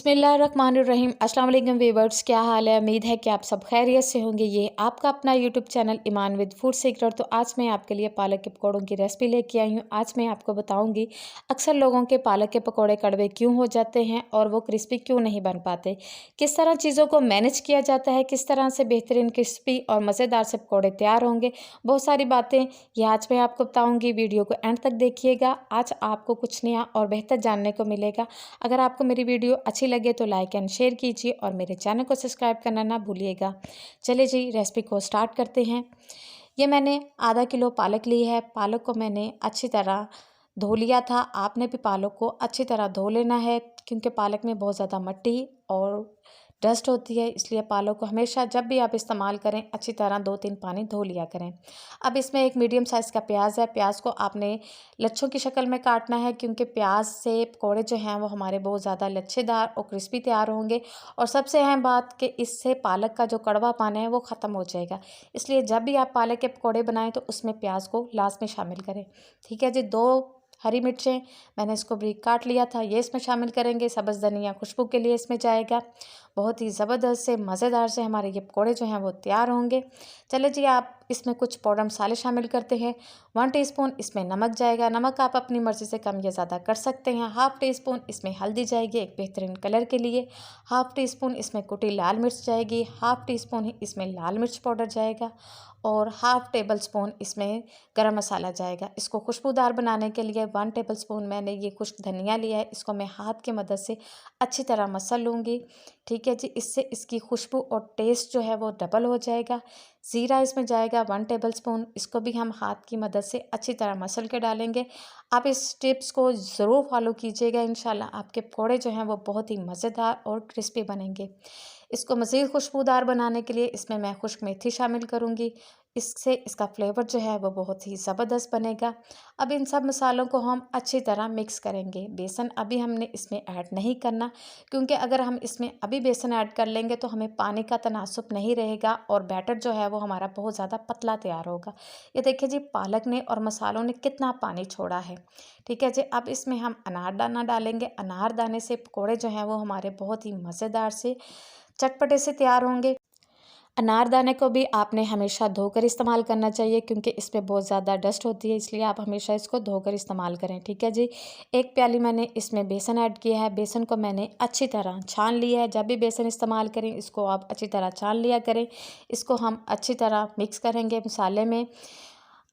बिस्मिल्लाहिर्रहमानिर्रहीम। अस्सलाम वालेकुम व्यूअर्स, क्या हाल है। उम्मीद है कि आप सब खैरियत से होंगे। ये आपका अपना YouTube channel Iman with food secret. तो आज मैं आपके लिए पालक के पकौड़ों की रेसिपी लेके आई हूँ। आज मैं आपको बताऊंगी अक्सर लोगों के पालक के पकौड़े कड़वे क्यों हो जाते हैं और वो क्रिस्पी क्यों नहीं बन पाते, किस तरह चीज़ों को मैनेज किया जाता है, किस तरह से बेहतरीन क्रिस्पी और मज़ेदार से पकौड़े तैयार होंगे। बहुत सारी बातें ये आज मैं आपको बताऊँगी। वीडियो को एंड तक देखिएगा, आज आपको कुछ नया और बेहतर जानने को मिलेगा। अगर आपको मेरी वीडियो अच्छी लगे तो लाइक एंड शेयर कीजिए और मेरे चैनल को सब्सक्राइब करना ना भूलिएगा। चलिए जी, रेसिपी को स्टार्ट करते हैं। ये मैंने आधा किलो पालक ली है। पालक को मैंने अच्छी तरह धो लिया था। आपने भी पालक को अच्छी तरह धो लेना है क्योंकि पालक में बहुत ज़्यादा मिट्टी और डस्ट होती है, इसलिए पालक को हमेशा जब भी आप इस्तेमाल करें अच्छी तरह 2-3 पानी धो लिया करें। अब इसमें एक मीडियम साइज़ का प्याज है। प्याज को आपने लच्छों की शक्ल में काटना है क्योंकि प्याज से पकौड़े जो हैं वो हमारे बहुत ज़्यादा लच्छेदार और क्रिस्पी तैयार होंगे। और सबसे अहम बात कि इससे पालक का जो कड़वापन है वो ख़त्म हो जाएगा। इसलिए जब भी आप पालक के पकौड़े बनाएं तो उसमें प्याज को लास्ट में शामिल करें। ठीक है जी। 2 हरी मिर्चें मैंने इसको बारीक काट लिया था, ये इसमें शामिल करेंगे। सब्ज़ धनिया खुशबू के लिए इसमें जाएगा। बहुत ही ज़बरदस्त से मज़ेदार से हमारे ये पकौड़े जो हैं वो तैयार होंगे। चले जी, आप इसमें कुछ पाउडर मसाले शामिल करते हैं। 1 टीस्पून इसमें नमक जाएगा। नमक आप अपनी मर्ज़ी से कम या ज़्यादा कर सकते हैं। हाफ़ टी स्पून इसमें हल्दी जाएगी एक बेहतरीन कलर के लिए। हाफ़ टी स्पून इसमें कुटी लाल मिर्च जाएगी। हाफ़ टी स्पून ही इसमें लाल मिर्च पाउडर जाएगा और हाफ़ टेबल स्पून इसमें गरम मसाला जाएगा। इसको खुशबूदार बनाने के लिए 1 टेबल स्पून मैंने ये खुश्क धनिया लिया है, इसको मैं हाथ की मदद से अच्छी तरह मसल लूँगी। ठीक है जी। इससे इसकी खुशबू और टेस्ट जो है वो डबल हो जाएगा। ज़ीरा इसमें जाएगा 1 टेबल स्पून, इसको भी हम हाथ की मदद से अच्छी तरह मसल के डालेंगे। आप इस टिप्स को ज़रूर फॉलो कीजिएगा, इंशाल्लाह आपके पकौड़े जो हैं वो बहुत ही मज़ेदार और क्रिस्पी बनेंगे। इसको मज़ीद खुशबूदार बनाने के लिए इसमें मैं खुश्क मेथी शामिल करूँगी। इससे इसका फ्लेवर जो है वो बहुत ही ज़बरदस्त बनेगा। अब इन सब मसालों को हम अच्छी तरह मिक्स करेंगे। बेसन अभी हमने इसमें ऐड नहीं करना क्योंकि अगर हम इसमें अभी बेसन ऐड कर लेंगे तो हमें पानी का तनासुब नहीं रहेगा और बैटर जो है वो हमारा बहुत ज़्यादा पतला तैयार होगा। ये देखिए जी, पालक ने और मसालों ने कितना पानी छोड़ा है। ठीक है जी। अब इसमें हम अनारदाना डालेंगे। अनारदाने से पकौड़े जो हैं वो हमारे बहुत ही मज़ेदार से चटपटे से तैयार होंगे। अनारदाने को भी आपने हमेशा धोकर इस्तेमाल करना चाहिए क्योंकि इसमें बहुत ज़्यादा डस्ट होती है, इसलिए आप हमेशा इसको धोकर इस्तेमाल करें। ठीक है जी। 1 प्याली मैंने इसमें बेसन ऐड किया है। बेसन को मैंने अच्छी तरह छान लिया है। जब भी बेसन इस्तेमाल करें इसको आप अच्छी तरह छान लिया करें। इसको हम अच्छी तरह मिक्स करेंगे मसाले में।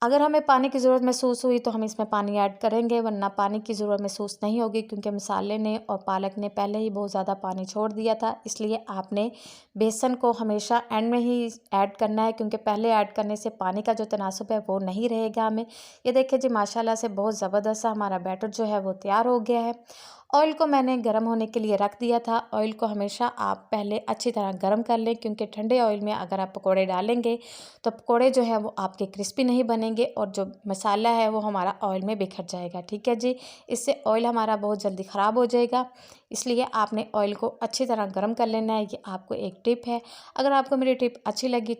अगर हमें पानी की ज़रूरत महसूस हुई तो हम इसमें पानी ऐड करेंगे, वरना पानी की ज़रूरत महसूस नहीं होगी क्योंकि मसाले ने और पालक ने पहले ही बहुत ज़्यादा पानी छोड़ दिया था। इसलिए आपने बेसन को हमेशा एंड में ही ऐड करना है क्योंकि पहले ऐड करने से पानी का जो तनासुब है वो नहीं रहेगा हमें। ये देखिए जी, माशाल्लाह से बहुत ज़बरदस्त सा हमारा बैटर जो है वो तैयार हो गया है। ऑयल को मैंने गर्म होने के लिए रख दिया था। ऑयल को हमेशा आप पहले अच्छी तरह गर्म कर लें क्योंकि ठंडे ऑयल में अगर आप पकौड़े डालेंगे तो पकौड़े जो है वो आपके क्रिस्पी नहीं बनेंगे और जो मसाला है वो हमारा ऑयल में बिखर जाएगा। ठीक है जी। इससे ऑयल हमारा बहुत जल्दी ख़राब हो जाएगा, इसलिए आपने ऑयल को अच्छी तरह गर्म कर लेना है। ये आपको एक टिप है। अगर आपको मेरी टिप अच्छी लगी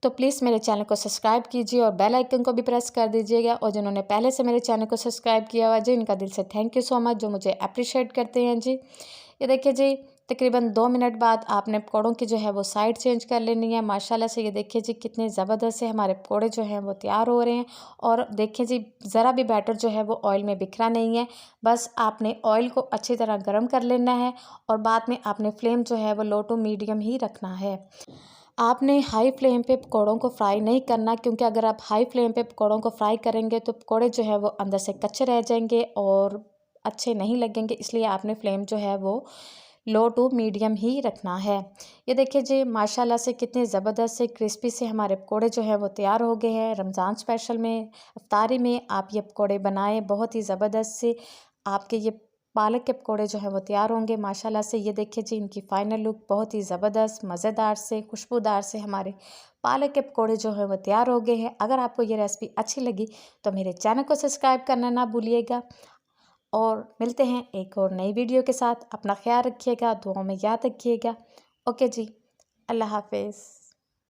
तो प्लीज़ मेरे चैनल को सब्सक्राइब कीजिए और बेल आइकन को भी प्रेस कर दीजिएगा। और जिन्होंने पहले से मेरे चैनल को सब्सक्राइब किया हुआ है जी, इनका दिल से थैंक यू सो मच, जो मुझे अप्रिशिएट करते हैं जी। ये देखिए जी, तकरीबन 2 मिनट बाद आपने पकौड़ों की जो है वो साइड चेंज कर लेनी है। माशाल्लाह से ये देखिए जी, कितने ज़बरदस्त से हमारे पकौड़े जो हैं वो तैयार हो रहे हैं। और देखिए जी, ज़रा भी बैटर जो है वो ऑयल में बिखरा नहीं है। बस आपने ऑयल को अच्छी तरह गर्म कर लेना है और बाद में आपने फ्लेम जो है वो लो टू मीडियम ही रखना है। आपने हाई फ्लेम पे पकौड़ों को फ्राई नहीं करना क्योंकि अगर आप हाई फ्लेम पे पकौड़ों को फ्राई करेंगे तो पकौड़े जो है वो अंदर से कच्चे रह जाएंगे और अच्छे नहीं लगेंगे। इसलिए आपने फ्लेम जो है वो लो टू मीडियम ही रखना है। ये देखिए जी, माशाल्लाह से कितने ज़बरदस्त से क्रिस्पी से हमारे पकौड़े जो है वो तैयार हो गए हैं। रमज़ान स्पेशल में इफ्तारी में आप ये पकौड़े बनाएं, बहुत ही ज़बरदस्त से आपके ये पालक के पकौड़े जो है वो तैयार होंगे। माशाल्लाह से ये देखिए जी, इनकी फ़ाइनल लुक बहुत ही ज़बरदस्त मज़ेदार से खुशबूदार से हमारे पालक के पकौड़े जो है वो तैयार हो गए हैं। अगर आपको ये रेसिपी अच्छी लगी तो मेरे चैनल को सब्सक्राइब करना ना भूलिएगा और मिलते हैं एक और नई वीडियो के साथ। अपना ख्याल रखिएगा, दुआओं में याद रखिएगा। ओके जी, अल्लाह हाफ़िज़।